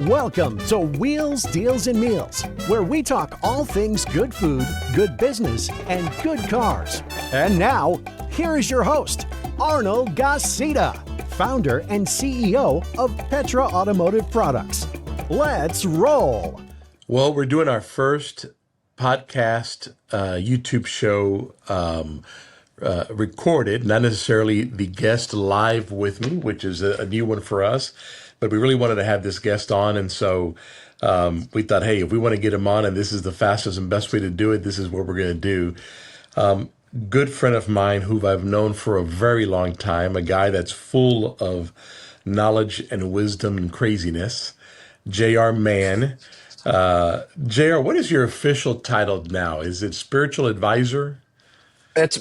Welcome to Wheels, Deals, and Meals, where we talk all things good food, good business, and good cars. And now, here is your host, Arnold Garcia, founder and CEO of Petra Automotive Products. Let's roll. Well, we're doing our first podcast YouTube show recorded, not necessarily the guest live with me, which is a new one for us. But we really wanted to have this guest on, and so we thought, hey, if we want to get him on, and this is the fastest and best way to do it, this is what we're going to do. Good friend of mine who I've known for a very long time, a guy that's full of knowledge and wisdom and craziness, J.r.Mahon. J.R., what is your official title now? Is it spiritual advisor? It's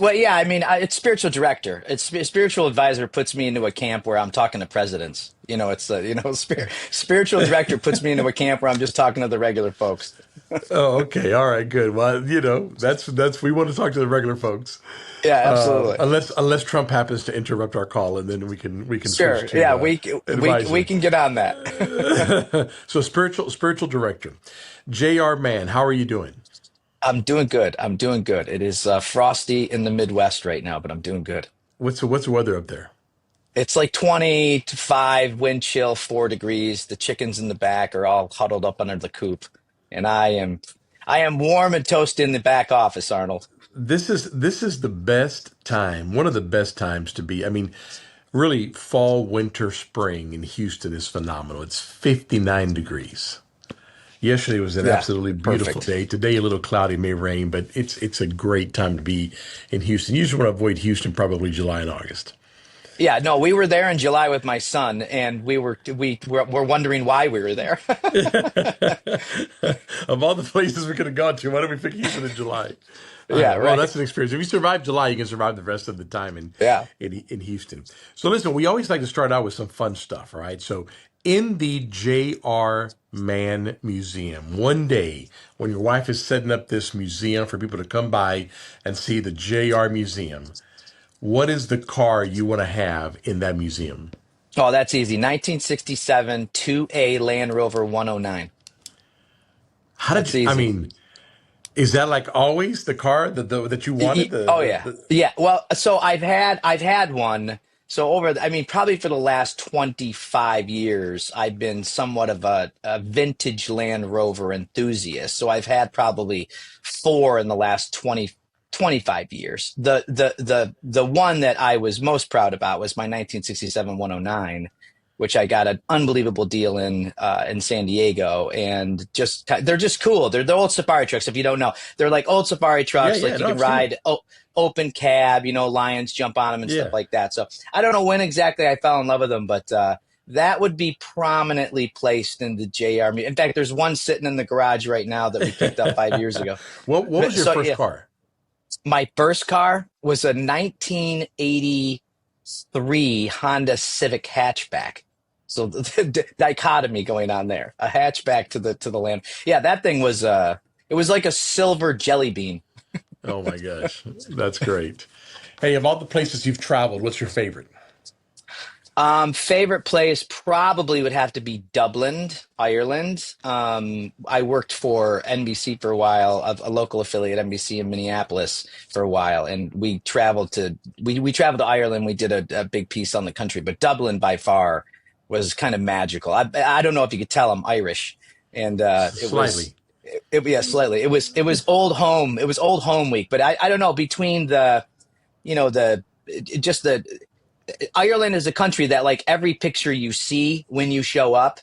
spiritual director. It's spiritual advisor puts me into a camp where I'm talking to presidents. Spiritual director puts me into a camp where I'm just talking to the regular folks. Oh, okay. All right, good. Well, that's we want to talk to the regular folks. Yeah, absolutely. Unless Trump happens to interrupt our call, and then we can sure. switch to, yeah, we can get on that. So spiritual director, J.r.Mahon, how are you doing? I'm doing good. It is frosty in the Midwest right now, but I'm doing good. What's the weather up there? It's like 25, wind chill, 4 degrees. The chickens in the back are all huddled up under the coop, and I am warm and toasty in the back office, Arnold. This is the best time, one of the best times to be. I mean, really, fall, winter, spring in Houston is phenomenal. It's 59 degrees. Yesterday was an absolutely beautiful day. Today a little cloudy, may rain, but it's a great time to be in Houston. You usually want to avoid Houston probably July and August. Yeah, no, we were there in July with my son, and we were wondering why we were there. Of all the places we could have gone to, why don't we pick Houston in July? Yeah, right. Well, that's an experience. If you survive July, you can survive the rest of the time in Houston. So listen, we always like to start out with some fun stuff, right? So in the J.R. Mahon Museum, one day when your wife is setting up this museum for people to come by and see the J.R. Museum, what is the car you want to have in that museum? Oh, that's easy. 1967 2A Land Rover 109. Is that like always the car that you wanted? Yeah. Well, so I've had one. So probably for the last 25 years, I've been somewhat of a vintage Land Rover enthusiast. So I've had probably 4 in the last 25 years. The one that I was most proud about was my 1967 109, which I got an unbelievable deal in San Diego, and they're just cool. They're the old safari trucks. If you don't know, they're like old safari trucks. You can ride. Open cab, lions jump on them and stuff like that. So I don't know when exactly I fell in love with them, but that would be prominently placed in the JR. In fact, there's one sitting in the garage right now that we picked up 5 years ago. What was your first car? My first car was a 1983 Honda Civic hatchback. So the dichotomy going on there, a hatchback to the Land. Yeah, that thing was it was like a silver jelly bean. Oh my gosh, that's great. Hey, of all the places you've traveled, what's your favorite? Favorite place probably would have to be Dublin, Ireland. I worked for NBC for a while, a local affiliate, NBC in Minneapolis for a while, and we traveled to Ireland. We did a big piece on the country, but Dublin by far was kind of magical. I don't know if you could tell I'm Irish, and slightly. Slightly. It was old home. It was old home week, but I don't know, between Ireland is a country that, like, every picture you see when you show up,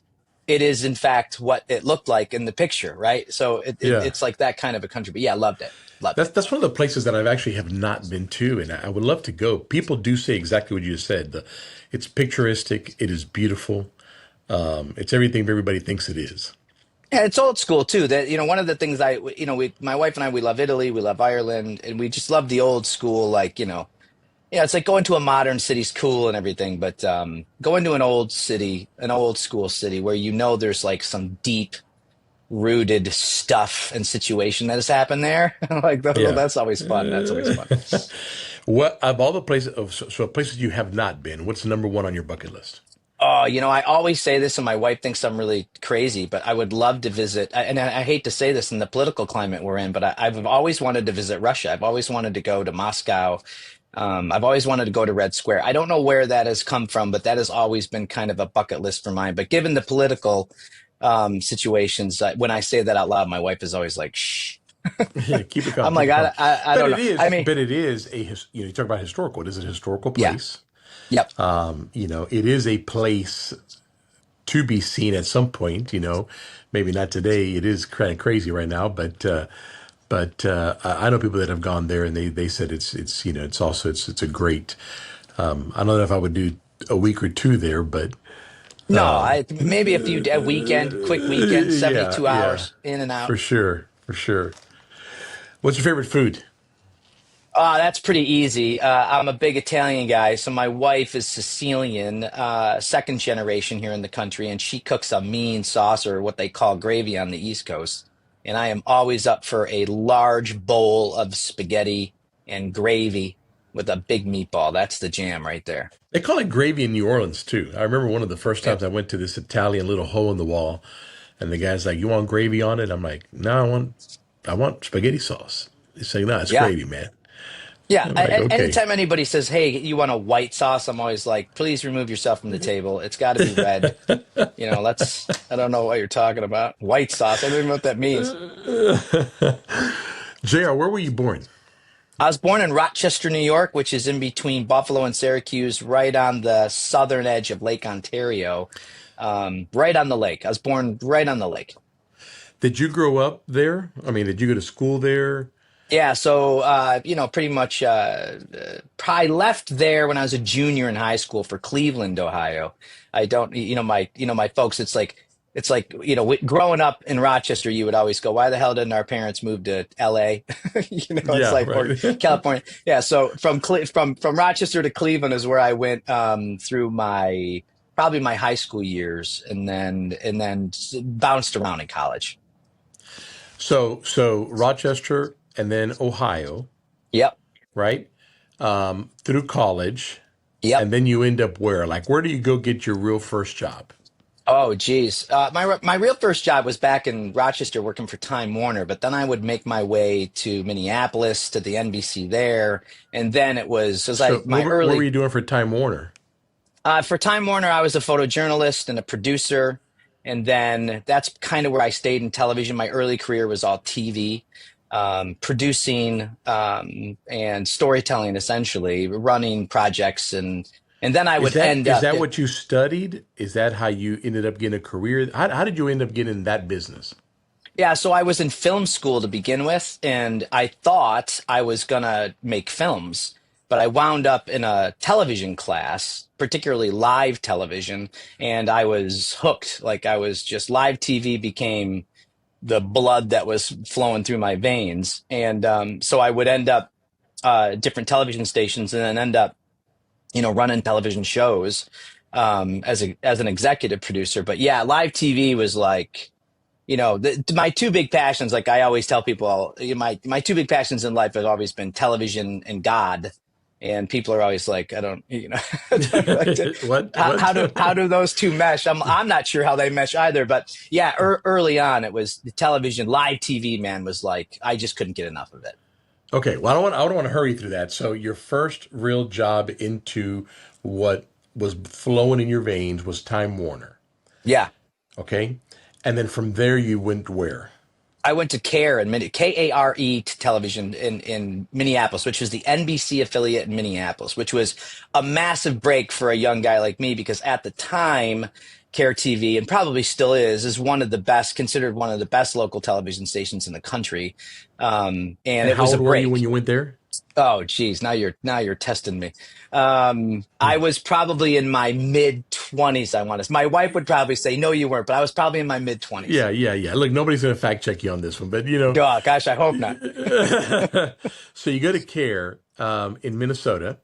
it is in fact what it looked like in the picture, right? So it's like that kind of a country. But yeah, loved it. That's one of the places that I've actually have not been to, and I would love to go. People do say exactly what you just said. It's picturesque. It is beautiful. It's everything everybody thinks it is. Yeah, it's old school too. That one of the things my wife and I, we love Italy, we love Ireland, and we just love the old school. It's like going to a modern city's cool and everything, but going to an old school city where there's like some deep rooted stuff and situation that has happened there. That's always fun. That's always fun. What of all the places you have not been, what's the number one on your bucket list? Oh, I always say this, and my wife thinks I'm really crazy, but I would love to visit. And I hate to say this in the political climate we're in, but I've always wanted to visit Russia. I've always wanted to go to Moscow. I've always wanted to go to Red Square. I don't know where that has come from, but that has always been kind of a bucket list for mine. But given the political situations, when I say that out loud, my wife is always like, "Shh." Yeah, keep it calm. I'm like, I don't know. I mean, But it is you talk about historical. It is a historical yeah, place. yep. It is a place to be seen at some point. Maybe not today. It is kind of crazy right now, but I know people that have gone there, and they said it's also it's a great. I don't know if I would do a week or two there, but No, maybe a weekend, quick weekend, yeah, 72 yeah, hours in and out. for sure, for sure. What's your favorite food? That's pretty easy. I'm a big Italian guy, so my wife is Sicilian, second generation here in the country, and she cooks a mean sauce or what they call gravy on the East Coast. And I am always up for a large bowl of spaghetti and gravy with a big meatball. That's the jam right there. They call it gravy in New Orleans too. I remember one of the first times I went to this Italian little hole in the wall, and the guy's like, "You want gravy on it?" I'm like, "No, I want spaghetti sauce." He's saying, "No, it's Yeah. gravy, man." Yeah, I'm like, "Okay." anytime anybody says, "Hey, you want a white sauce?" I'm always like, "Please remove yourself from the table. It's got to be red." I don't know what you're talking about. White sauce. I don't even know what that means. JR, where were you born? I was born in Rochester, New York, which is in between Buffalo and Syracuse, right on the southern edge of Lake Ontario, right on the lake. I was born right on the lake. Did you grow up there? I mean, did you go to school there? Yeah, so pretty much. I left there when I was a junior in high school for Cleveland, Ohio. I don't, my folks. It's like growing up in Rochester, you would always go, "Why the hell didn't our parents move to L.A.?" It's Yeah, like or right. California. Yeah, so from Rochester to Cleveland is where I went through my probably my high school years, and then bounced around in college. So Rochester and then Ohio, Yep, right? Through college, yep. and then you end up where? Like, where do you go get your real first job? Oh, geez. My real first job was back in Rochester working for Time Warner, but then I would make my way to Minneapolis to the NBC there, and then it was So, like my what were early you doing for Time Warner? for Time Warner. I was a photojournalist and a producer, and then that's kind of where I stayed in television. My early career was all TV, producing and storytelling, essentially running projects, and then I Is would that end is up. that what you studied? Is that how you ended up getting a career? How did you end up getting in that business? Yeah, so I was in film school to begin with, and I thought I was gonna make films, but I wound up in a television class, particularly live television, and I was hooked. Like I was just live TV became the blood that was flowing through my veins, and so I would end up different television stations, and then end up running television shows as an executive producer. But yeah, live TV was like my two big passions, like I always tell people, my two big passions in life have always been television and God. And people are always like, I don't, like, What? how do those two mesh? I'm not sure how they mesh either. But yeah, early on, it was the television, live TV, man, was like, I just couldn't get enough of it. Okay. Well, I don't want to hurry through that. So your first real job into what was flowing in your veins was Time Warner. Yeah. Okay. And then from there you went where? I went to KARE in KARE television in Minneapolis, which was the NBC affiliate in Minneapolis, which was a massive break for a young guy like me because at the time, KARE-TV, and probably still is considered one of the best local television stations in the country. And And it how was a old were you when break. you went there? Oh, geez, now you're testing me. I was probably in my mid 20s. I want to. My wife would probably say, "No, you weren't," but I was probably in my mid 20s. Yeah, yeah, yeah. Look, nobody's going to fact check you on this one, but Oh, gosh, I hope not. so you go to Care in Minnesota,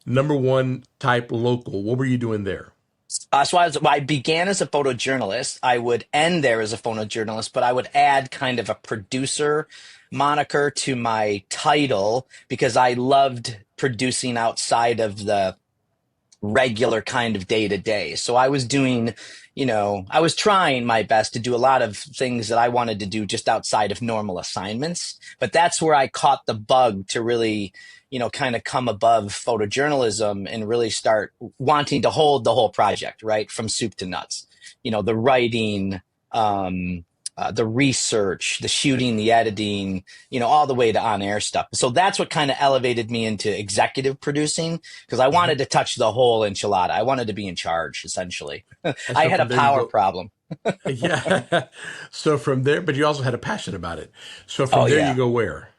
number one type local. What were you doing there? So I began as a photojournalist. I would end there as a photojournalist, but I would add kind of a producer moniker to my title because I loved producing outside of regular kind of day to day. So I was doing, I was trying my best to do a lot of things that I wanted to do just outside of normal assignments. But that's where I caught the bug to really, kind of come above photojournalism and really start wanting to hold the whole project, right? From soup to nuts, the writing, the research, the shooting, the editing, all the way to on-air stuff. So that's what kind of elevated me into executive producing, because I wanted to touch the whole enchilada. I wanted to be in charge, essentially. I had a power problem. Yeah. So from there, but you also had a passion about it. So from there, you go where?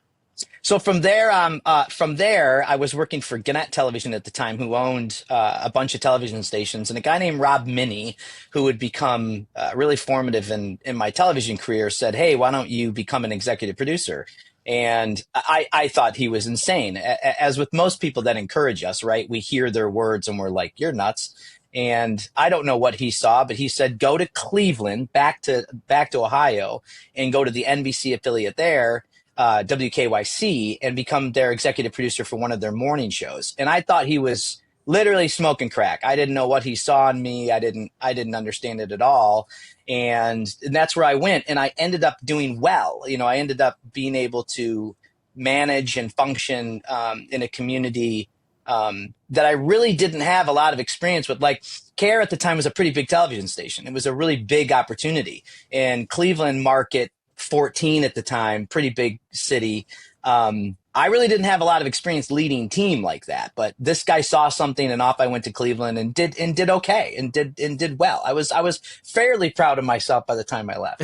So from there, I was working for Gannett Television at the time, who owned a bunch of television stations, and a guy named Rob Minnie, who would become really formative in my television career, said, "Hey, why don't you become an executive producer?" And I thought he was insane. As with most people that encourage us, right? We hear their words and we're like, "You're nuts." And I don't know what he saw, but he said, "Go to Cleveland, back to Ohio, and go to the NBC affiliate there, WKYC, and become their executive producer for one of their morning shows." And I thought he was literally smoking crack. I didn't know what he saw in me. I didn't understand it at all. And that's where I went. And I ended up doing well. I ended up being able to manage and function in a community that I really didn't have a lot of experience with. Like, KARE at the time was a pretty big television station. It was a really big opportunity. And Cleveland market 14 at the time, pretty big city. I really didn't have a lot of experience leading team like that, but this guy saw something, and off I went to Cleveland and did okay and did well. I was fairly proud of myself by the time I left.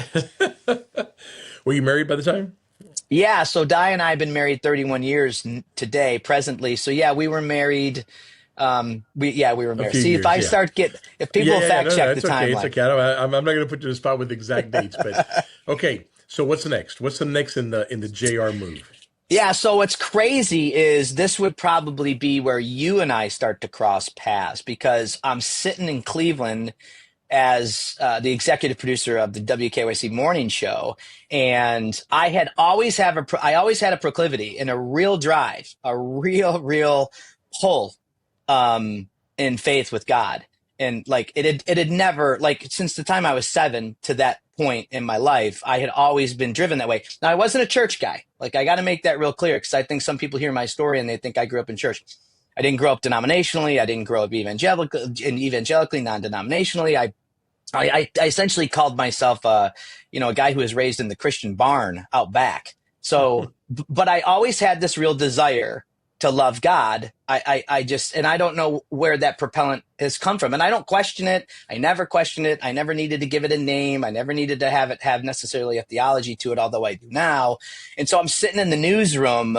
Were you married by the time? Yeah. So Diane and I have been married 31 years today, presently. So yeah, we were married. We were married. See, years, if people fact check the timeline. It's okay. I'm not going to put you in a spot with exact dates, but okay. So what's next? What's the next in the JR move? Yeah, so what's crazy is this would probably be where you and I start to cross paths, because I'm sitting in Cleveland as the executive producer of the WKYC morning show, and I always had a proclivity and a real drive, a real pull in faith with God. And like it had never, like, since the time I was 7 to that point in my life, I had always been driven that way. Now, I wasn't a church guy. Like, I got to make that real clear, because I think some people hear my story and they think I grew up in church. I didn't grow up denominationally. I didn't grow up evangelically, non-denominationally. I essentially called myself, a guy who was raised in the Christian barn out back. So, but I always had this real desire to love God. I don't know where that propellant has come from. And I don't question it. I never questioned it. I never needed to give it a name. I never needed to have it have necessarily a theology to it, although I do now. And so I'm sitting in the newsroom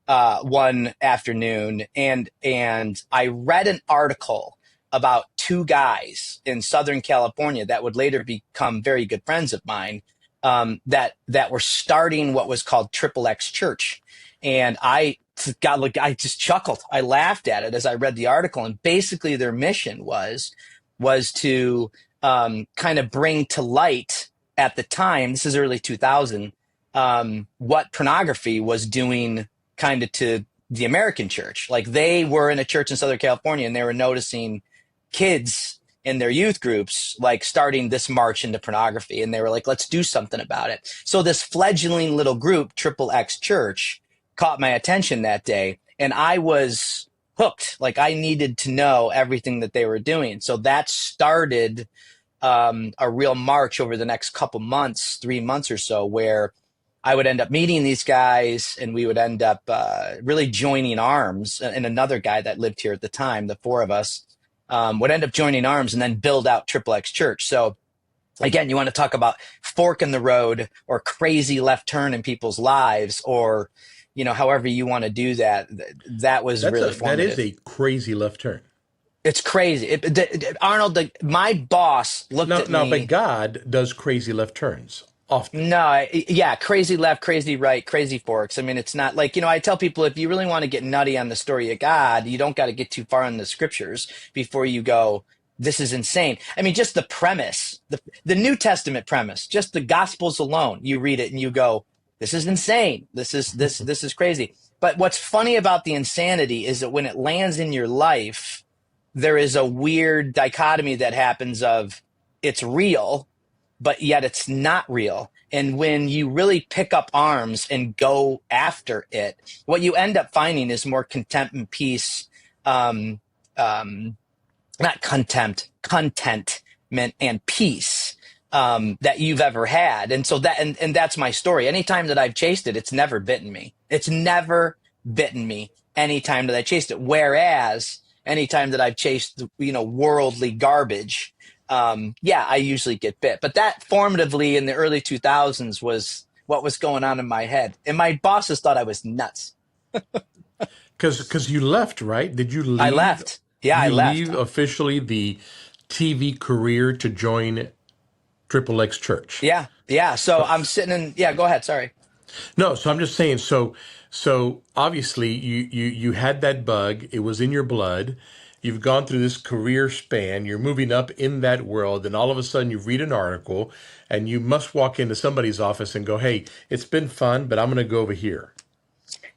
one afternoon, and I read an article about 2 guys in Southern California that would later become very good friends of mine, that were starting what was called XXX Church. And I just chuckled. I laughed at it as I read the article. And basically their mission was to kind of bring to light, at the time, this is early 2000, what pornography was doing kind of to the American church. Like, they were in a church in Southern California, and they were noticing kids in their youth groups, like, starting this march into pornography. And they were like, let's do something about it. So this fledgling little group, XXX Church, caught my attention that day, and I was hooked. Like, I needed to know everything that they were doing. So that started a real march over the next couple months, 3 months or so, where I would end up meeting these guys, and we would end up really joining arms. And another guy that lived here at the time, the 4 of us, would end up joining arms and then build out XXX Church. So again, you want to talk about fork in the road, or crazy left turn in people's lives, or however you want to do that. That was really formative. That is a crazy left turn. It's crazy. Arnold, my boss looked at me. No, but God does crazy left turns often. No, yeah, crazy left, crazy right, crazy forks. I mean, it's not like, I tell people, if you really want to get nutty on the story of God, you don't got to get too far in the scriptures before you go, this is insane. I mean, just the premise, the New Testament premise, just the Gospels alone, you read it and you go, this is insane. This is crazy. But what's funny about the insanity is that when it lands in your life, there is a weird dichotomy that happens of it's real, but yet it's not real. And when you really pick up arms and go after it, what you end up finding is more contempt and peace, um, not contempt, contentment and peace that you've ever had. And so that, and that's my story. Anytime that I've chased it, it's never bitten me. It's never bitten me anytime that I chased it. Whereas anytime that I've chased, worldly garbage, I usually get bit. But that formatively in the early 2000s was what was going on in my head. And my bosses thought I was nuts. Because you left, right? Did you leave? I left. Yeah, I left. Leave officially the TV career to join Triple X Church. Yeah. So I'm sitting in. Yeah, go ahead. Sorry. No, so I'm just saying. So obviously you had that bug. It was in your blood. You've gone through this career span. You're moving up in that world, and all of a sudden you read an article, and you must walk into somebody's office and go, "Hey, it's been fun, but I'm going to go over here."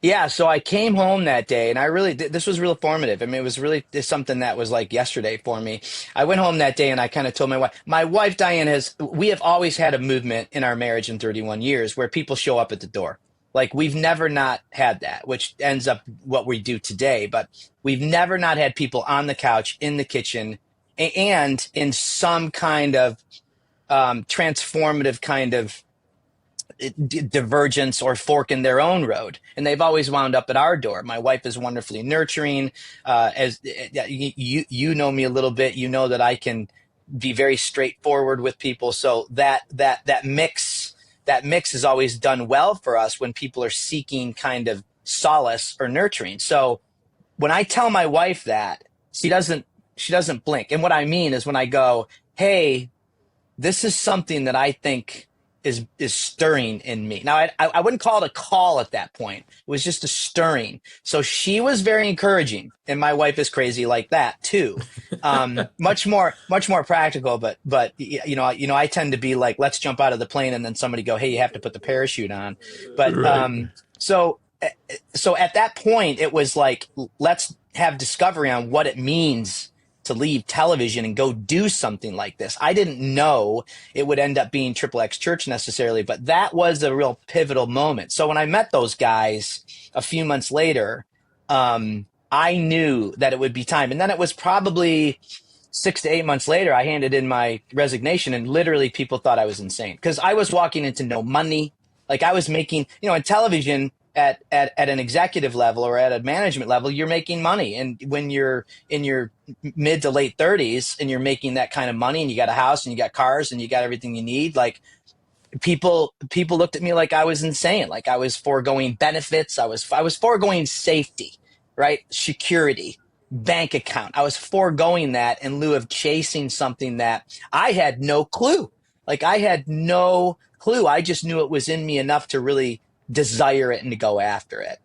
Yeah, so I came home that day, and I really this was real formative. I mean, it was really something that was like yesterday for me. I went home that day, and I kind of told my wife Diane we have always had a movement in our marriage in 31 years where people show up at the door. Like we've never not had that, which ends up what we do today. But we've never not had people on the couch, in the kitchen, and in some kind of transformative kind of divergence or fork in their own road, and they've always wound up at our door. My wife is wonderfully nurturing. As you know me a little bit, you know that I can be very straightforward with people. So that mix is always done well for us when people are seeking kind of solace or nurturing. So when I tell my wife that, she doesn't blink. And what I mean is when I go, "Hey, this is something that I think is stirring in me." Now, I wouldn't call it a call at that point. It was just a stirring. So she was very encouraging, and my wife is crazy like that too. Much more practical, but I tend to be like, let's jump out of the plane, and then somebody go, "Hey, you have to put the parachute on." But Right. So at that point, it was like, let's have discovery on what it means to leave television and go do something like this. I didn't know it would end up being Triple X Church necessarily, but that was a real pivotal moment. So when I met those guys a few months later, I knew that it would be time. And then it was probably 6 to 8 months later, I handed in my resignation, and literally people thought I was insane because I was walking into no money. Like I was making, in television, at an executive level or at a management level, you're making money. And when you're in your mid to late 30s and you're making that kind of money and you got a house and you got cars and you got everything you need, like people looked at me like I was insane. Like I was foregoing benefits. I was foregoing safety, right? Security, bank account. I was foregoing that in lieu of chasing something that I had no clue. Like I had no clue. I just knew it was in me enough to really desire it and to go after it.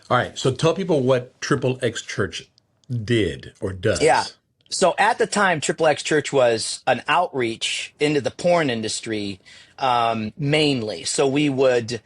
All right. So tell people what Triple X Church did or does. Yeah. So at the time, Triple X Church was an outreach into the porn industry, mainly. So we would,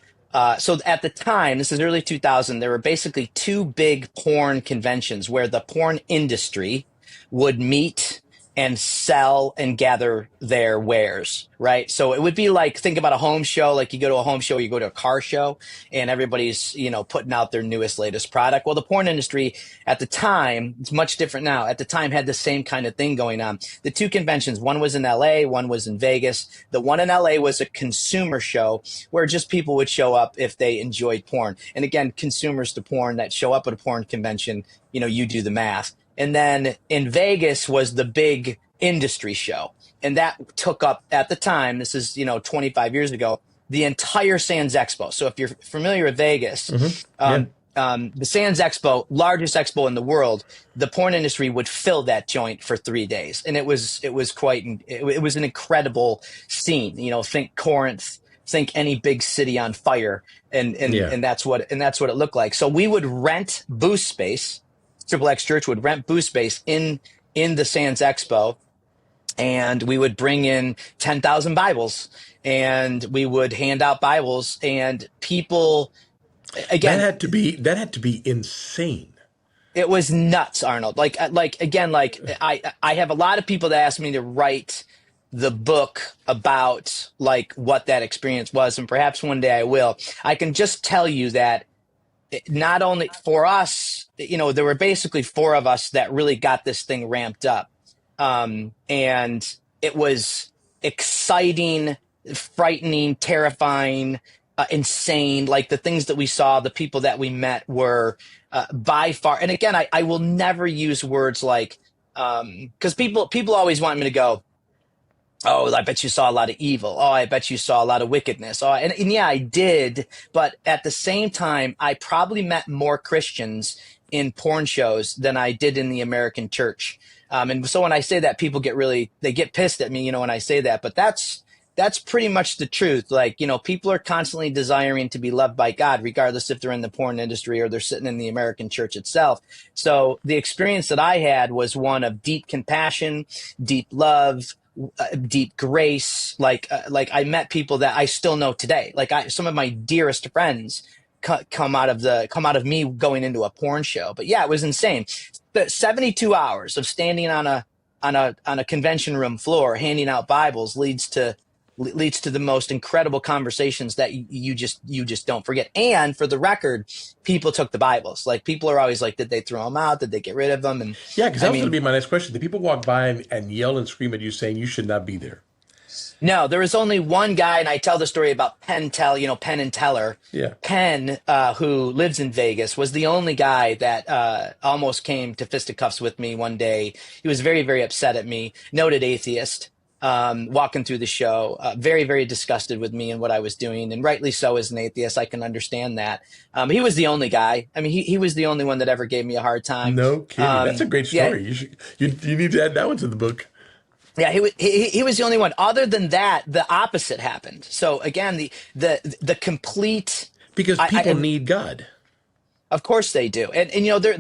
so at the time, this is early 2000, there were basically two big porn conventions where the porn industry would meet and sell and gather their wares, right? So it would be like, think about a home show, like you go to a home show, you go to a car show, and everybody's, putting out their newest, latest product. Well, the porn industry at the time, it's much different now, at the time had the same kind of thing going on. The two conventions, one was in LA, one was in Vegas. The one in LA was a consumer show where just people would show up if they enjoyed porn. And again, consumers to porn that show up at a porn convention, you do the math. And then in Vegas was the big industry show. And that took up, at the time, this is, 25 years ago, the entire Sands Expo. So if you're familiar with Vegas, the Sands Expo, largest expo in the world, the porn industry would fill that joint for 3 days. And it was an incredible scene. Think Corinth, think any big city on fire. And that's what it looked like. So we would rent booth space. Triple X Church would rent booth space in the Sands Expo, and we would bring in 10,000 Bibles, and we would hand out Bibles, and people, again, that had to be insane. It was nuts, Arnold. Like again, like I have a lot of people that ask me to write the book about like what that experience was, and perhaps one day I will. I can just tell you that not only for us, there were basically four of us that really got this thing ramped up. And it was exciting, frightening, terrifying, insane. Like the things that we saw, the people that we met were by far. And again, I will never use words like, because people always want me to go, oh, I bet you saw a lot of evil. Oh, I bet you saw a lot of wickedness. Oh, and yeah, I did. But at the same time, I probably met more Christians in porn shows than I did in the American church. And so when I say that, people they get pissed at me, when I say that. But that's pretty much the truth. Like, people are constantly desiring to be loved by God, regardless if they're in the porn industry or they're sitting in the American church itself. So the experience that I had was one of deep compassion, deep love, deep grace. Like I met people that I still know today. Like some of my dearest friends come out of me going into a porn show. But yeah, it was insane. The 72 hours of standing on a convention room floor handing out Bibles leads to the most incredible conversations that you just don't forget. And for the record, people took the Bibles. Like people are always like, did they throw them out? Did they get rid of them? And yeah, because that was going to be my next question. Did people walk by and yell and scream at you saying you should not be there? No, there was only one guy, and I tell the story about Penn and Teller. Yeah. Penn, who lives in Vegas, was the only guy that almost came to fisticuffs with me one day. He was very, very upset at me, noted atheist. Walking through the show, very, very disgusted with me and what I was doing, and rightly so as an atheist. I can understand that. He was the only guy. I mean, he was the only one that ever gave me a hard time. No kidding. That's a great story. Yeah. You need to add that one to the book. Yeah, he was the only one. Other than that, the opposite happened. So again, the complete, because people need God. Of course they do. And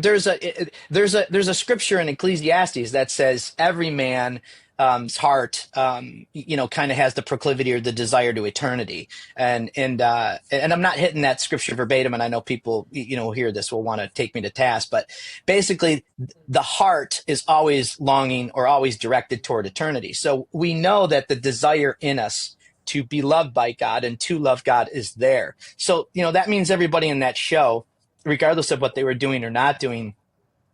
there's a scripture in Ecclesiastes that says every man heart, kind of has the proclivity or the desire to eternity. And I'm not hitting that scripture verbatim. And I know people, hear this will want to take me to task, but basically the heart is always longing or always directed toward eternity. So we know that the desire in us to be loved by God and to love God is there. So, that means everybody in that show, regardless of what they were doing or not doing,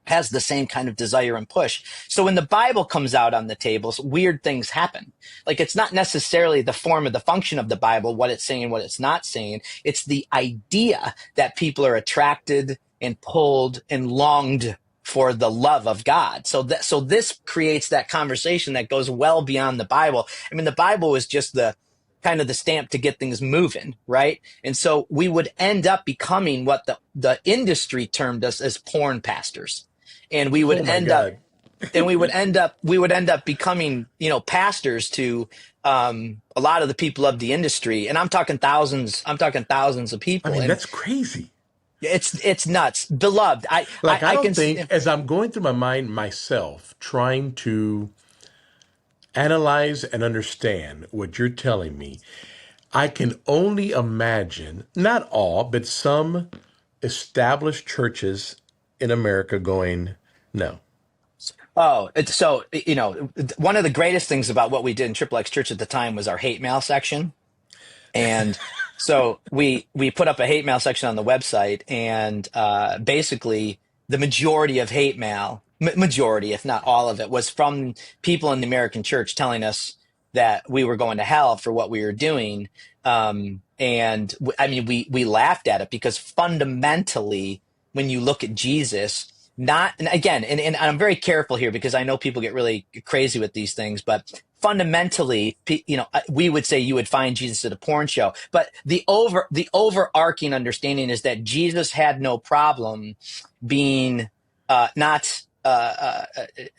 has the same kind of desire and push. So when the Bible comes out on the tables, weird things happen. Like it's not necessarily the form or the function of the Bible, what it's saying, what it's not saying. It's the idea that people are attracted and pulled and longed for the love of God. So this creates that conversation that goes well beyond the Bible. I mean, the Bible is just the kind of the stamp to get things moving, right? And so we would end up becoming what the industry termed us as porn pastors. And we would end up becoming, pastors to a lot of the people of the industry. And I'm talking thousands of people. I mean, that's crazy. It's nuts. Beloved. I can think, as I'm going through my mind myself, trying to analyze and understand what you're telling me, I can only imagine, not all, but some established churches in America going, no. Oh, so, one of the greatest things about what we did in Triple X Church at the time was our hate mail section. And so we put up a hate mail section on the website, and basically the majority of hate mail, majority, if not all of it, was from people in the American church telling us that we were going to hell for what we were doing. And I mean, we laughed at it because fundamentally, when you look at Jesus, and I'm very careful here because I know people get really crazy with these things, but fundamentally, we would say you would find Jesus at a porn show. But the overarching understanding is that Jesus had no problem being not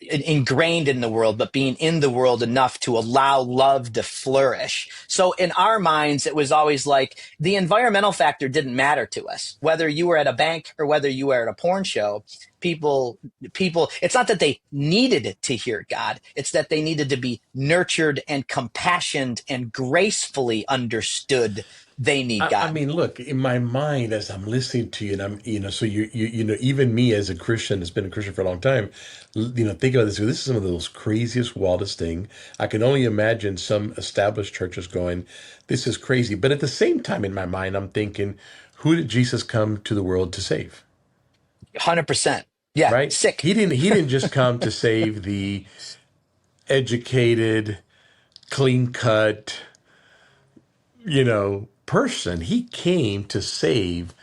ingrained in the world, but being in the world enough to allow love to flourish. So in our minds, it was always like the environmental factor didn't matter to us, whether you were at a bank or whether you were at a porn show. people, it's not that they needed to hear God. It's that they needed to be nurtured and compassioned and gracefully understood they need I God. mean, look, in my mind as I'm listening to you, and so even me as a Christian, has been a Christian for a long time, think about this. This is some of the most craziest, wildest thing. I can only imagine some established churches going, "This is crazy," but at the same time, in my mind, I'm thinking, who did Jesus come to the world to save? 100%. Yeah. Right? Sick. He didn't just come to save the educated, clean cut, person. He came to save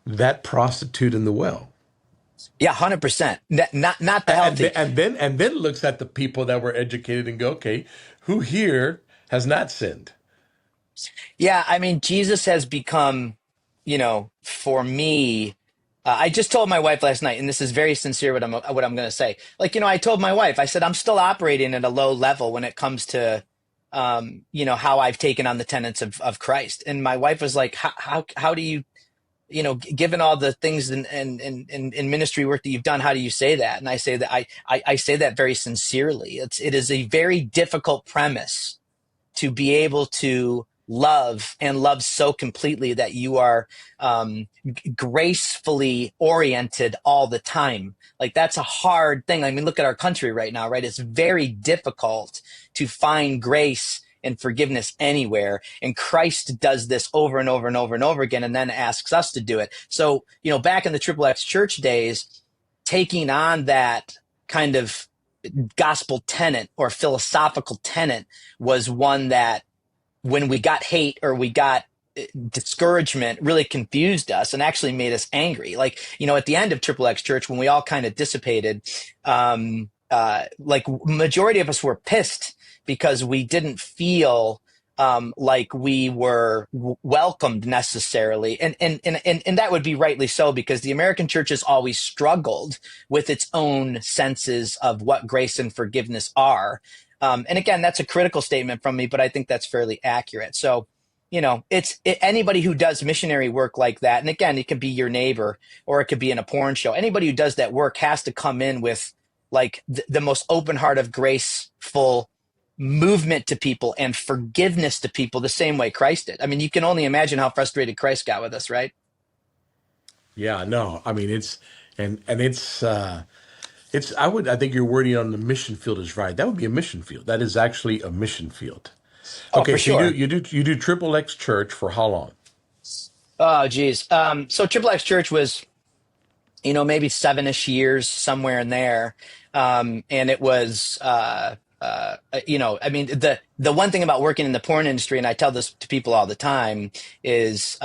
that prostitute in the well. Yeah. 100%. Not the And, healthy. and then looks at the people that were educated and go, okay, who here has not sinned? Yeah. I mean, Jesus has become, for me, I just told my wife last night, and this is very sincere what I'm going to say. Like, I told my wife, I said, I'm still operating at a low level when it comes to, how I've taken on the tenets of Christ. And my wife was like, how do you, given all the things in ministry work that you've done, how do you say that? And I say that I say that very sincerely. It is a very difficult premise to be able to love and love so completely that you are gracefully oriented all the time. Like, that's a hard thing. I mean, look at our country right now, right? It's very difficult to find grace and forgiveness anywhere. And Christ does this over and over and over and over again, and then asks us to do it. So, back in the Triple X church days, taking on that kind of gospel tenet or philosophical tenet was one that, when we got hate or we got discouragement, really confused us and actually made us angry. Like, at the end of Triple X Church, when we all kind of dissipated, like, majority of us were pissed because we didn't feel like we were welcomed necessarily. And that would be rightly so, because the American church has always struggled with its own senses of what grace and forgiveness are. And again, that's a critical statement from me, but I think that's fairly accurate. So, anybody who does missionary work like that, and again, it could be your neighbor or it could be in a porn show. Anybody who does that work has to come in with like the most open heart of graceful movement to people and forgiveness to people, the same way Christ did. I mean, you can only imagine how frustrated Christ got with us, right? Yeah, no, I mean, I think your wording on the mission field is right. That would be a mission field. That is actually a mission field. Oh, Okay, for so sure. you do Triple X Church for how long? Oh, geez. So Triple X Church was, maybe 7-ish years, somewhere in there. And it was, I mean, the one thing about working in the porn industry, and I tell this to people all the time, is,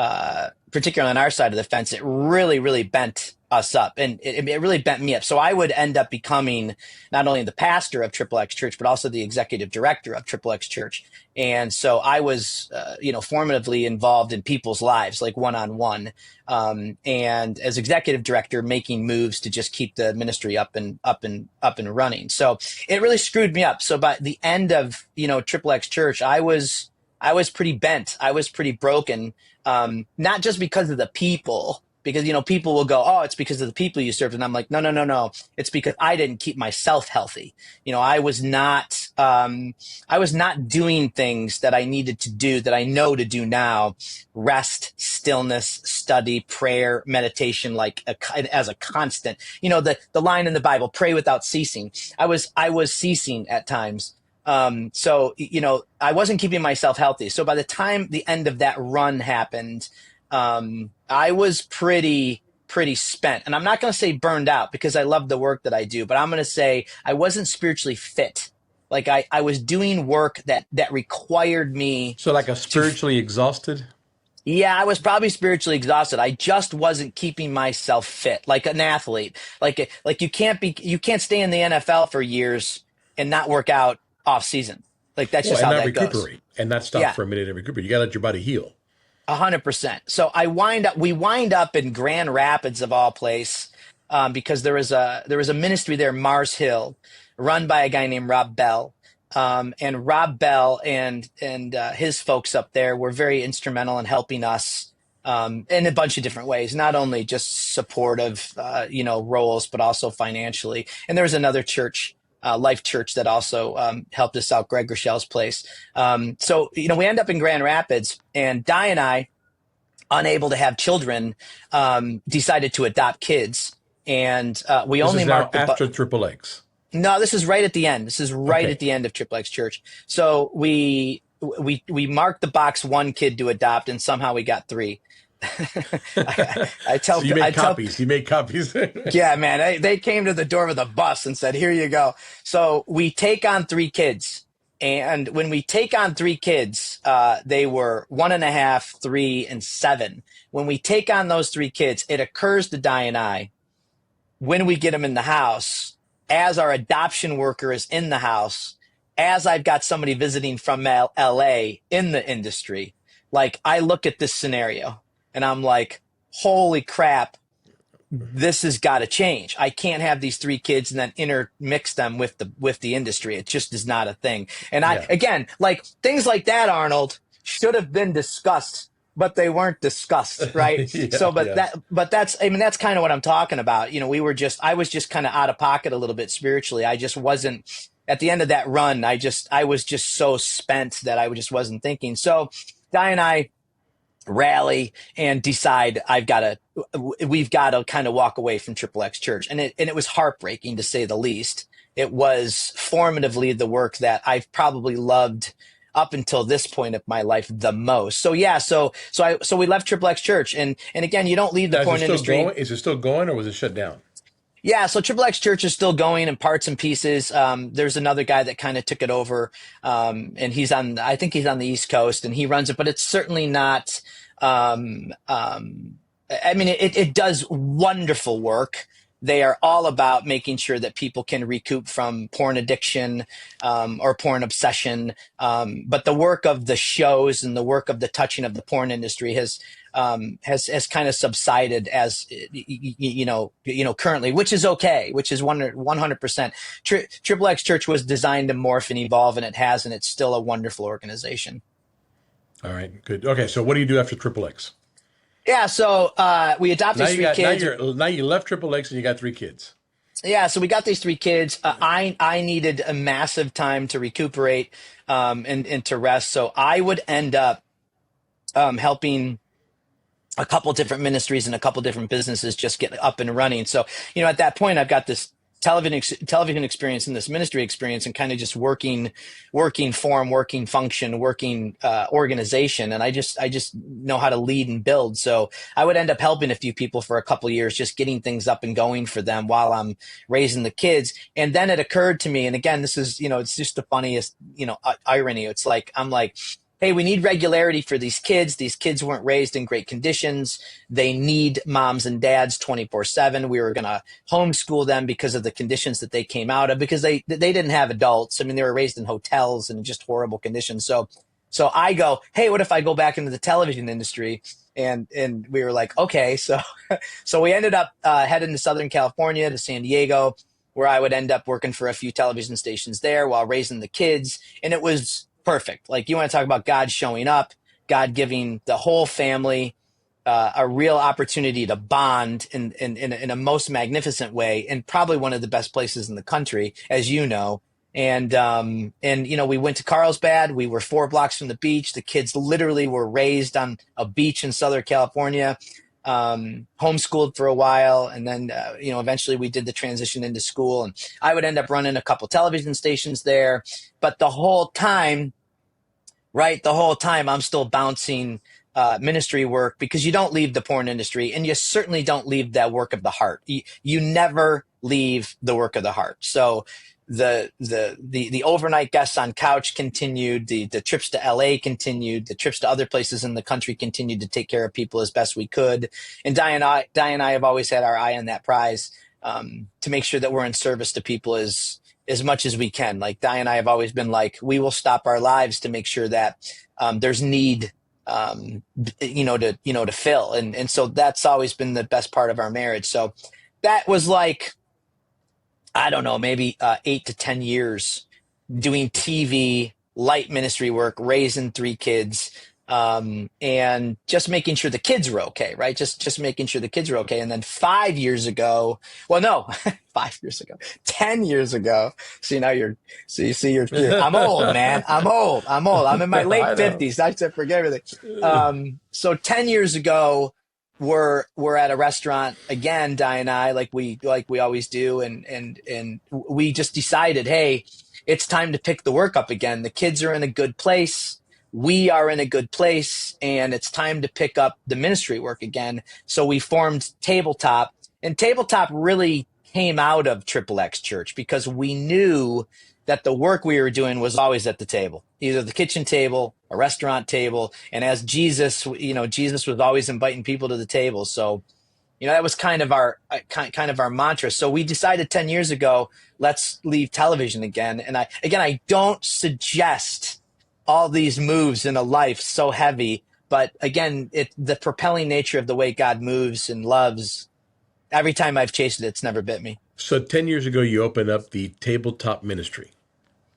particularly on our side of the fence, it really, really bent us up, and it really bent me up. So I would end up becoming not only the pastor of Triple X Church, but also the executive director of Triple X Church. And so I was, formatively involved in people's lives, like one-on-one. And as executive director, making moves to just keep the ministry up and running. So it really screwed me up. So by the end of, Triple X Church, I was pretty bent. I was pretty broken. Not just because of the people, because, people will go, oh, it's because of the people you served. And I'm like, no. It's because I didn't keep myself healthy. I was not doing things that I needed to do that I know to do now: rest, stillness, study, prayer, meditation, as a constant. The line in the Bible, pray without ceasing. I was ceasing at times. So, I wasn't keeping myself healthy. So by the time the end of that run happened, I was pretty spent. And I'm not going to say burned out, because I love the work that I do, but I'm going to say I wasn't spiritually fit. Like, I was doing work that required me. So like a spiritually exhausted? Yeah, I was probably spiritually exhausted. I just wasn't keeping myself fit, like an athlete. Like you can't stay in the NFL for years and not work out off season. Like, that's just And how not that goes. recuperate and not stop Yeah, for a minute and recuperate. You got to let your body heal. 100%. So we wind up in Grand Rapids, of all place, because there was a ministry there, Mars Hill, run by a guy named Rob Bell. And Rob Bell and his folks up there were very instrumental in helping us in a bunch of different ways, not only just supportive, roles, but also financially. And there was another church, Life Church, that also helped us out, Greg Rochelle's place. So, we end up in Grand Rapids, and Di and I, unable to have children, decided to adopt kids. And we This only is now marked the after Triple X. No, this is right at the end. This is right Okay. at the end of Triple X Church. So we marked the box 1 kid to adopt, and somehow we got 3. I tell So you made I tell copies. You made copies. yeah, man, they came to the door with a bus and said, "Here you go." So we take on 3 kids. And when we take on 3 kids, they were 1.5, 3, and 7. When we take on those 3 kids, it occurs to Di and I, when we get them in the house, as our adoption worker is in the house, as I've got somebody visiting from LA in the industry, like, I look at this scenario and I'm like, holy crap, this has got to change. I can't have these 3 kids and then intermix them with the industry. It just is not a thing. And again, like, things like that, Arnold, should have been discussed, but they weren't discussed, right? That's kind of what I'm talking about. I was just kind of out of pocket a little bit spiritually. I just wasn't, at the end of that run, I was just so spent that I just wasn't thinking. So Di and I rally and decide we've got to kind of walk away from Triple X Church. And it was heartbreaking, to say the least. It was formatively the work that I've probably loved up until this point of my life the most. So we left Triple X Church, and again, you don't leave the porn industry. Is it still going, or was it shut down? Yeah, so Triple X Church is still going in parts and pieces. There's another guy that kind of took it over, and I think he's on the East Coast, and he runs it, but it's certainly not. It does wonderful work. They are all about making sure that people can recoup from porn addiction, or porn obsession. But the work of the shows and the work of the touching of the porn industry has kind of subsided, as currently, which is okay, which is 100%. Triple X Church was designed to morph and evolve, and it has, and it's still a wonderful organization. All right, good. Okay, so what do you do after Triple X? Yeah, so we adopted 3 kids. Now you left Triple X and you got 3 kids. Yeah, so we got these 3 kids. I needed a massive time to recuperate and to rest. So I would end up helping a couple different ministries and a couple different businesses just get up and running. So, at that point, I've got this television experience and this ministry experience, and kind of just working form, working function, working organization. And I just know how to lead and build. So I would end up helping a few people for a couple of years, just getting things up and going for them while I'm raising the kids. And then it occurred to me, and again, this is, it's just the funniest, irony. It's like, I'm like, hey, we need regularity for these kids. These kids weren't raised in great conditions. They need moms and dads 24/7. We were going to homeschool them because of the conditions that they came out of, because they didn't have adults. I mean, they were raised in hotels and just horrible conditions. So I go, hey, what if I go back into the television industry? And we were like, okay. So we ended up heading to Southern California, to San Diego, where I would end up working for a few television stations there while raising the kids. And it was perfect. Like, you want to talk about God showing up, God giving the whole family a real opportunity to bond in a most magnificent way, and probably one of the best places in the country, as you know. And we went to Carlsbad. We were 4 blocks from the beach. The kids literally were raised on a beach in Southern California, homeschooled for a while. And then, eventually we did the transition into school, and I would end up running a couple television stations there. But the whole time, I'm still bouncing ministry work, because you don't leave the porn industry, and you certainly don't leave that work of the heart. You never leave the work of the heart. So the overnight guests on couch continued, the trips to LA continued, the trips to other places in the country continued to take care of people as best we could. And Diane and I have always had our eye on that prize, to make sure that we're in service to people as much as we can. Like, Di and I have always been like, we will stop our lives to make sure that there's need, to fill. And so that's always been the best part of our marriage. So that was like, I don't know, maybe 8 to 10 years doing TV, light ministry work, raising 3 kids, and just making sure the kids were okay, right? Just making sure the kids were okay. And then 5 years ago, well, no, 5 years ago, 10 years ago. See, now I'm old, man. I'm old. I'm in my late I know. 50s. I said, forget everything. So 10 years ago, we're at a restaurant again, Diane and I, like we always do. And we just decided, hey, it's time to pick the work up again. The kids are in a good place. We are in a good place, and it's time to pick up the ministry work again. So we formed Tabletop, and Tabletop really came out of Triple X Church because we knew that the work we were doing was always at the table, either the kitchen table, a restaurant table. And as Jesus, Jesus was always inviting people to the table. So, that was kind of our mantra. So we decided 10 years ago, let's leave television again. And I don't suggest all these moves in a life so heavy, but again, the propelling nature of the way God moves and loves. Every time I've chased it, it's never bit me. So 10 years ago, you opened up the Tabletop Ministry.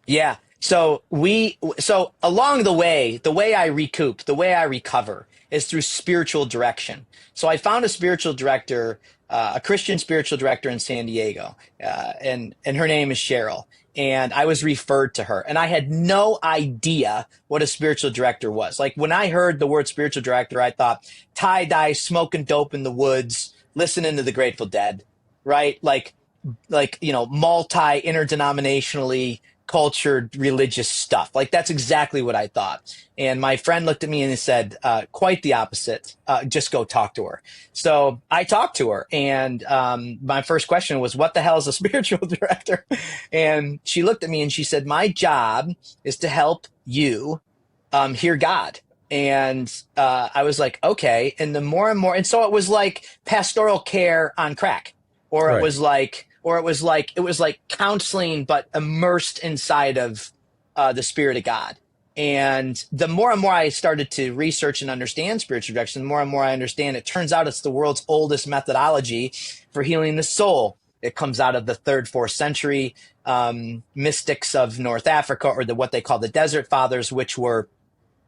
Yeah. So along the way I recoup, the way I recover is through spiritual direction. So I found a spiritual director, a Christian spiritual director in San Diego, and her name is Cheryl. And I was referred to her, and I had no idea what a spiritual director was. Like when I heard the word spiritual director, I thought tie-dye, smoking dope in the woods, listening to the Grateful Dead, right? Like multi-interdenominationally cultured religious stuff. Like that's exactly what I thought. And my friend looked at me and said, quite the opposite. Just go talk to her. So I talked to her, and my first question was, what the hell is a spiritual director? And she looked at me and she said, my job is to help you hear God. And I was like, okay. And the more and more, and so it was like pastoral care on crack, or Right. it was like counseling, but immersed inside of the Spirit of God. And the more and more I started to research and understand spiritual direction, the more and more I understand, it turns out it's the world's oldest methodology for healing the soul. It comes out of the 3rd, 4th century mystics of North Africa, or what they call the Desert Fathers, which were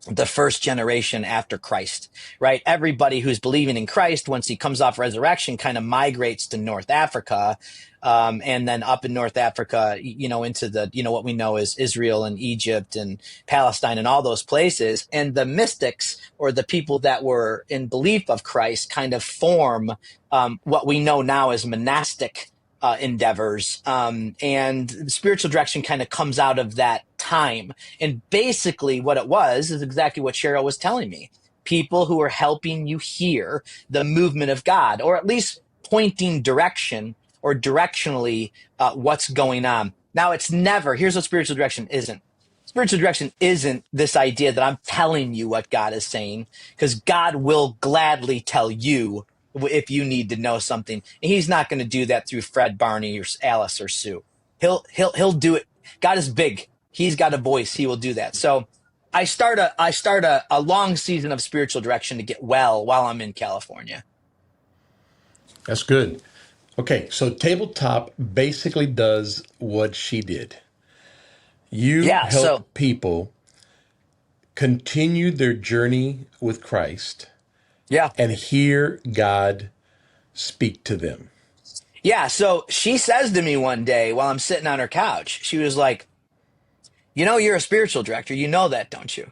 the first generation after Christ, right? Everybody who's believing in Christ, once he comes off resurrection, kind of migrates to North Africa. And then up in North Africa, into the, what we know as Israel and Egypt and Palestine and all those places. And the mystics, or the people that were in belief of Christ, kind of form what we know now as monastic endeavors. And spiritual direction kind of comes out of that time. And basically what it was is exactly what Cheryl was telling me. People who are helping you hear the movement of God, or at least pointing direction, or directionally what's going on. Now, here's what spiritual direction isn't. Spiritual direction isn't this idea that I'm telling you what God is saying, because God will gladly tell you if you need to know something. And he's not going to do that through Fred, Barney, or Alice, or Sue. He'll do it. God is big. He's got a voice. He will do that. So I start a long season of spiritual direction to get well while I'm in California. That's good. Okay, so Tabletop basically does what she did. You help people continue their journey with Christ, and hear God speak to them. Yeah, so she says to me one day while I'm sitting on her couch, she was like, you're a spiritual director. You know that, don't you?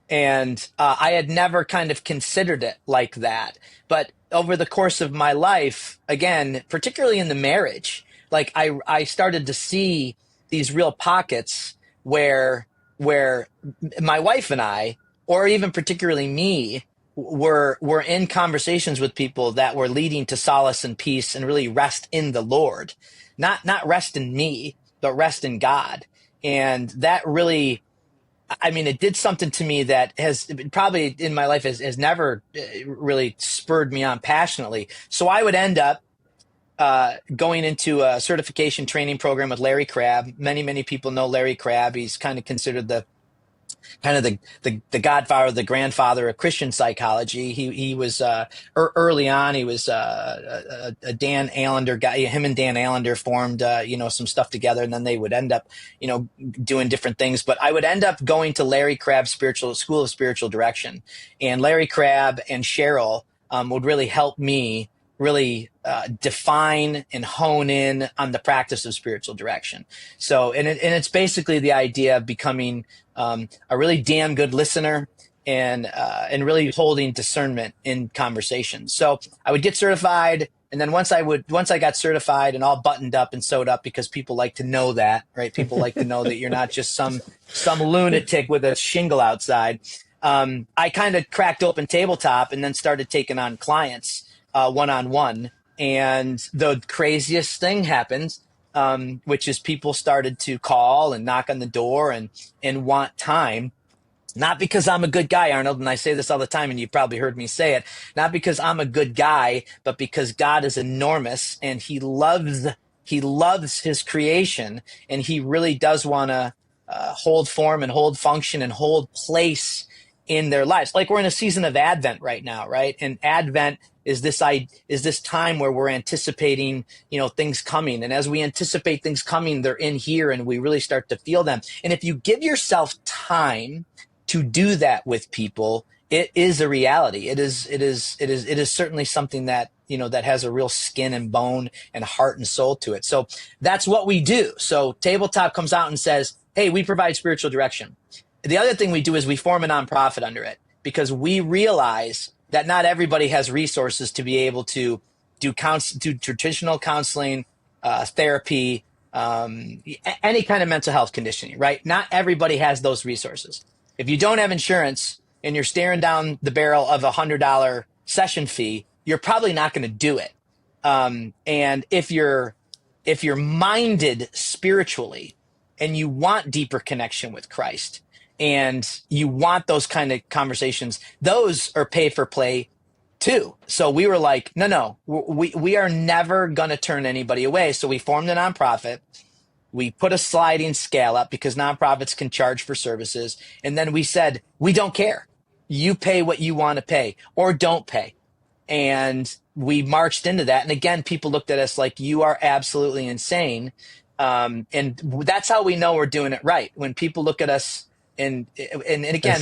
And I had never kind of considered it like that. But over the course of my life, again, particularly in the marriage, like I started to see these real pockets where my wife and I, or even particularly me, were in conversations with people that were leading to solace and peace and really rest in the Lord, not rest in me, but rest in God. And that really, it did something to me that has probably in my life has never really spurred me on passionately. So I would end up going into a certification training program with Larry Crabb. Many people know Larry Crabb. He's kind of considered the kind of the godfather, the grandfather of Christian psychology. He was early on. He was a Dan Allender guy. Him and Dan Allender formed some stuff together, and then they would end up doing different things. But I would end up going to Larry Crabb's School of Spiritual Direction, and Larry Crabb and Cheryl would really help me really define and hone in on the practice of spiritual direction. So, and it's basically the idea of becoming a really damn good listener and really holding discernment in conversations. So I would get certified. And then once I got certified and all buttoned up and sewed up, because people like to know that, right? People like to know that you're not just some lunatic with a shingle outside. I kind of cracked open Tabletop and then started taking on clients one-on-one. And the craziest thing happened, which is people started to call and knock on the door and want time. Not because I'm a good guy, Arnold, and I say this all the time, and you've probably heard me say it, not because I'm a good guy, but because God is enormous and he loves his creation, and he really does want to hold form and hold function and hold place in their lives. Like we're in a season of Advent right now, right? And Advent is this time where we're anticipating, things coming. And as we anticipate things coming, they're in here and we really start to feel them. And if you give yourself time to do that with people, it is a reality. It is certainly something that, that has a real skin and bone and heart and soul to it. So that's what we do. So Tabletop comes out and says, hey, we provide spiritual direction. The other thing we do is we form a nonprofit under it, because we realize that not everybody has resources to be able to do traditional counseling, therapy, any kind of mental health conditioning, right? Not everybody has those resources. If you don't have insurance and you're staring down the barrel of $100 session fee, you're probably not going to do it. And if you're minded spiritually and you want deeper connection with Christ, and you want those kind of conversations, those are pay for play too. So we were like, no, we are never going to turn anybody away. So we formed a nonprofit. We put a sliding scale up because nonprofits can charge for services. And then we said, we don't care. You pay what you want to pay or don't pay. And we marched into that. And again, people looked at us like, you are absolutely insane. And that's how we know we're doing it right. When people look at us, and again,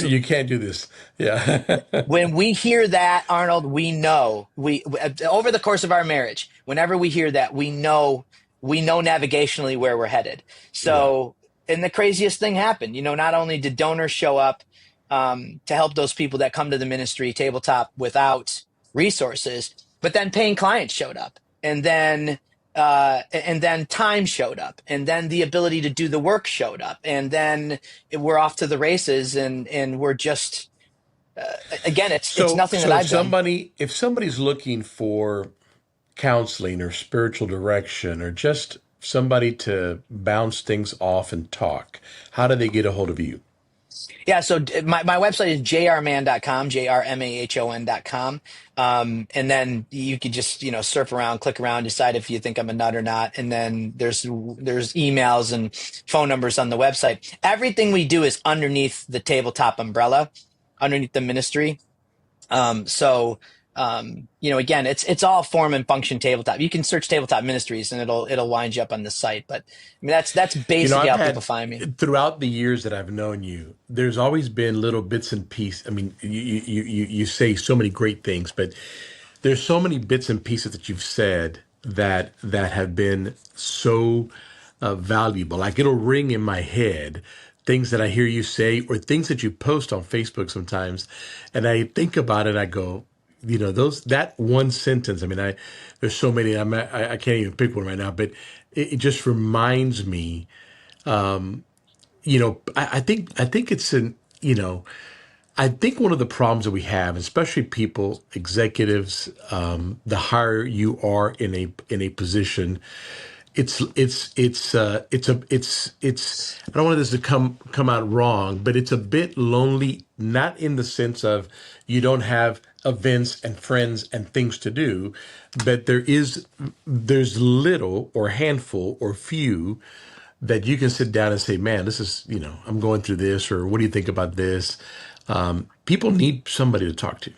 you can't do this. Yeah. When we hear that, Arnold, we know over the course of our marriage, whenever we hear that, we know navigationally where we're headed. So, And the craziest thing happened, not only did donors show up, to help those people that come to the ministry, Tabletop, without resources, but then paying clients showed up, and then time showed up, and then the ability to do the work showed up, and then we're off to the races, and we're just again, it's nothing that I've done. If somebody's looking for counseling or spiritual direction or just somebody to bounce things off and talk, how do they get a hold of you? Yeah, so my website is j.r.mahon.com, j.r.mahon.com. And then you could just, surf around, click around, decide if you think I'm a nut or not. And then there's emails and phone numbers on the website. Everything we do is underneath the Tabletop umbrella, underneath the ministry. Again, it's all form and function Tabletop. You can search Tabletop Ministries and it'll wind you up on the site. But I mean, that's basically how people find me. Throughout the years that I've known you, there's always been little bits and pieces. I mean, you say so many great things, but there's so many bits and pieces that you've said that have been so valuable. Like it'll ring in my head, things that I hear you say or things that you post on Facebook sometimes, and I think about it. I go, that one sentence. I mean, there's so many. I can't even pick one right now, but it just reminds me. I think it's I think one of the problems that we have, especially people, executives, the higher you are in a position, I don't want this to come out wrong, but it's a bit lonely, not in the sense of you don't have events and friends and things to do, but there's little or handful or few that you can sit down and say, man, this is, I'm going through this, or what do you think about this? People need somebody to talk to.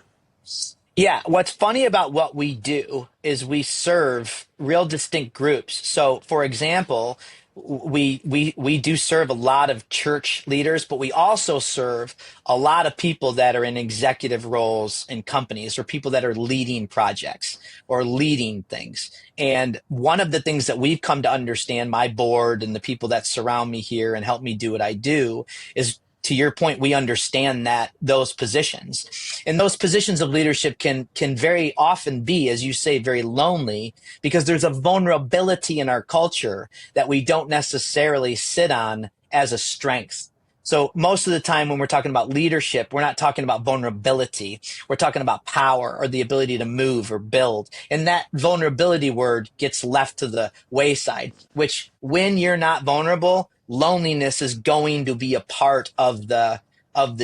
Yeah, what's funny about what we do is we serve real distinct groups. So, for example, we do serve a lot of church leaders, but we also serve a lot of people that are in executive roles in companies, or people that are leading projects or leading things. And one of the things that we've come to understand, my board and the people that surround me here and help me do what I do, is, to your point, we understand that those positions, and those positions of leadership can very often be, as you say, very lonely, because there's a vulnerability in our culture that we don't necessarily sit on as a strength. So most of the time when we're talking about leadership, we're not talking about vulnerability. We're talking about power, or the ability to move or build. And that vulnerability word gets left to the wayside, which, when you're not vulnerable, loneliness is going to be a part of the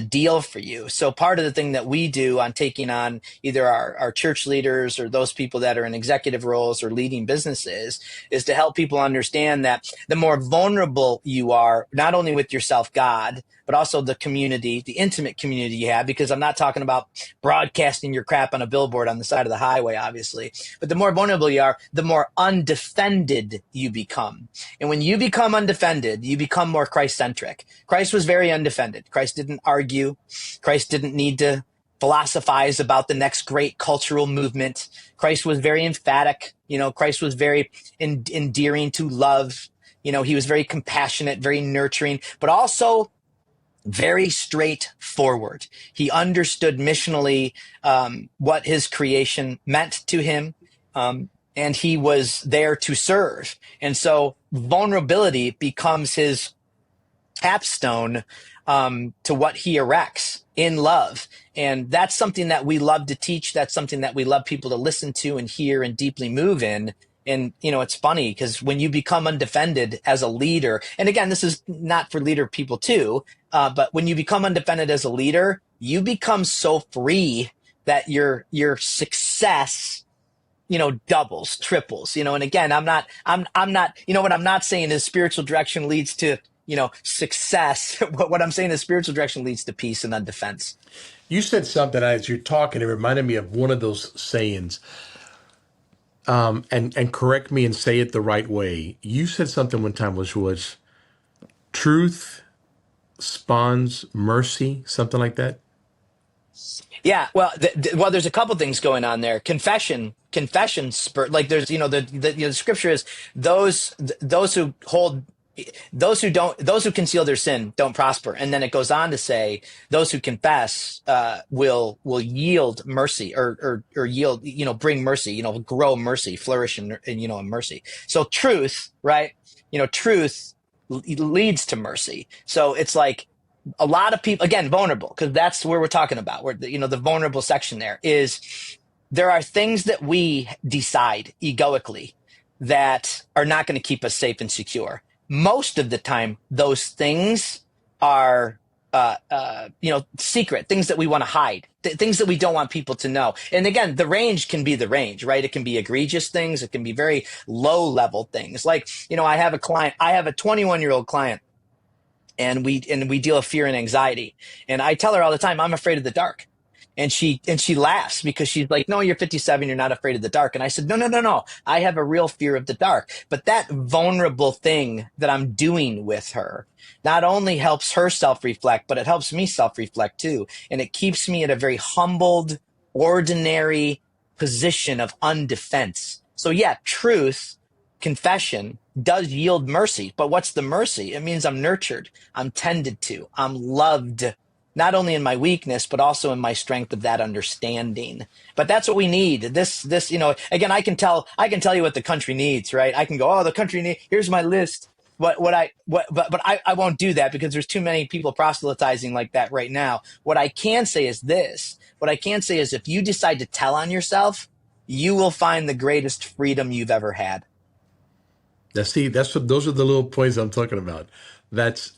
deal for you. So part of the thing that we do on taking on either our church leaders or those people that are in executive roles or leading businesses is to help people understand that the more vulnerable you are, not only with yourself, God, but also the community, the intimate community you have, because I'm not talking about broadcasting your crap on a billboard on the side of the highway, obviously, but the more vulnerable you are, the more undefended you become. And when you become undefended, you become more Christ-centric. Christ was very undefended. Christ didn't argue. Christ didn't need to philosophize about the next great cultural movement. Christ was very emphatic. Christ was very endearing to love. He was very compassionate, very nurturing, but also very straightforward. He understood missionally what his creation meant to him, and he was there to serve. And so vulnerability becomes his capstone to what he erects in love. And that's something that we love to teach. That's something that we love people to listen to and hear and deeply move in. And, it's funny because when you become undefended as a leader, and again, this is not for leader people too, but when you become undefended as a leader, you become so free that your success, doubles, triples, and again, I'm not, what I'm not saying is spiritual direction leads to, success. What I'm saying is spiritual direction leads to peace and undefense. You said something as you're talking, it reminded me of one of those sayings. And correct me and say it the right way. You said something one time which was truth spawns mercy, something like that. Yeah, well, there's a couple things going on there. Confession spur, like there's, the scripture is those who conceal their sin don't prosper. And then it goes on to say those who confess will yield mercy or yield, bring mercy, grow mercy, flourish in mercy. So truth, right? Truth leads to mercy. So it's like a lot of people, again, vulnerable, because that's where we're talking about, where the vulnerable section there is. There are things that we decide egoically that are not going to keep us safe and secure. Most of the time, those things are, secret, things that we want to hide, things that we don't want people to know. And again, the range can be the range, right? It can be egregious things. It can be very low level things. Like, I have a 21-year-old client, and we deal with fear and anxiety. And I tell her all the time, I'm afraid of the dark. And she laughs because she's like, no, you're 57. You're not afraid of the dark. And I said, no. I have a real fear of the dark. But that vulnerable thing that I'm doing with her not only helps her self-reflect, but it helps me self-reflect too. And it keeps me at a very humbled, ordinary position of undefense. So yeah, truth, confession does yield mercy. But what's the mercy? It means I'm nurtured. I'm tended to. I'm loved. Not only in my weakness, but also in my strength of that understanding. But that's what we need. This, again, I can tell you what the country needs, right? I can go, oh, the country needs, here's my list. But I won't do that because there's too many people proselytizing like that right now. What I can say is this. What I can say is if you decide to tell on yourself, you will find the greatest freedom you've ever had. Those are the little points I'm talking about. That's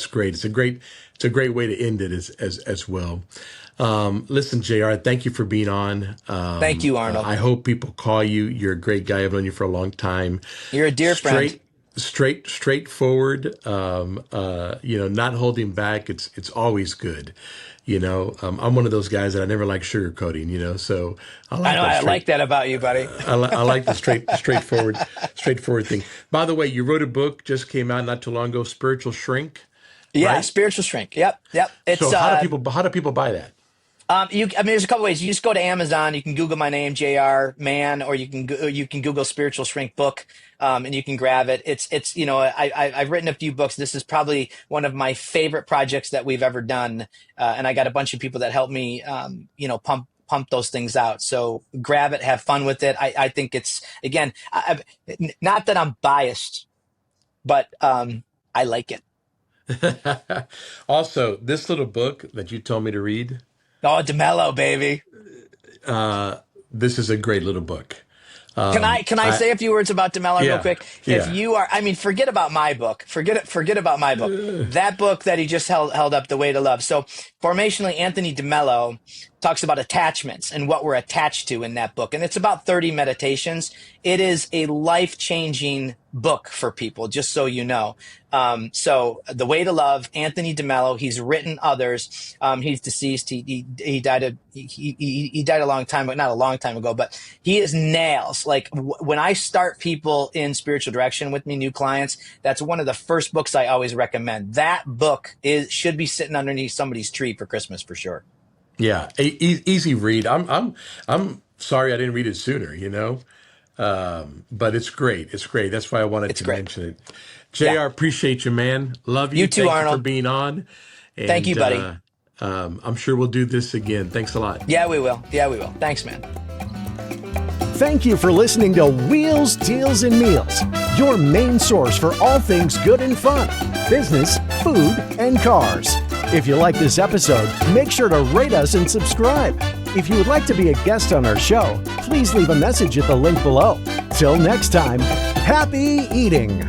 great. It's a great way to end it as well. Listen, JR, thank you for being on. Thank you, Arnold. I hope people call you. You're a great guy. I've known you for a long time. You're a dear friend. straightforward, not holding back. It's always good. I'm one of those guys that I never like sugarcoating, so I like I know, that I straight. like that about you, buddy. I like the straightforward thing. By the way, you wrote a book, just came out not too long ago, Spiritual Shrink, Yeah, right? spiritual shrink. Yep. It's So how do people buy that? there's a couple ways. You just go to Amazon. You can Google my name, J.R.Mahon, or you can Google Spiritual Shrink book, and you can grab it. It's I've written a few books. This is probably one of my favorite projects that we've ever done, and I got a bunch of people that help me, pump those things out. So grab it, have fun with it. I think it's, again, not that I'm biased, but I like it. Also, this little book that you told me to read, Oh, DeMello, baby. this is a great little book. Can I say a few words about DeMello real quick? If Yeah. you are, forget about my book. Forget about my book. That book that he just held up, The Way to Love. So formationally, Anthony DeMello talks about attachments and what we're attached to in that book. And it's about 30 meditations. It is a life-changing book for people, just so you know. So The Way to Love, Anthony DeMello, he's written others. He's deceased. He died he died a long time, but not a long time ago, but he is nails. Like when I start people in spiritual direction with me, new clients, that's one of the first books I always recommend. That book should be sitting underneath somebody's tree for Christmas for sure. Yeah, easy read. I'm sorry I didn't read it sooner, but it's great. It's great. That's why I wanted to Great. mention it. Yeah. JR, appreciate you, man. Love you. You too, Thank you Arnold. for being on. And, Thank you, buddy. I'm sure we'll do this again. Thanks a lot. Yeah, we will. Thanks, man. Thank you for listening to Wheels, Deals, and Meals, your main source for all things good and fun, business, food, and cars. If you like this episode, make sure to rate us and subscribe. If you would like to be a guest on our show, please leave a message at the link below. Till next time, happy eating.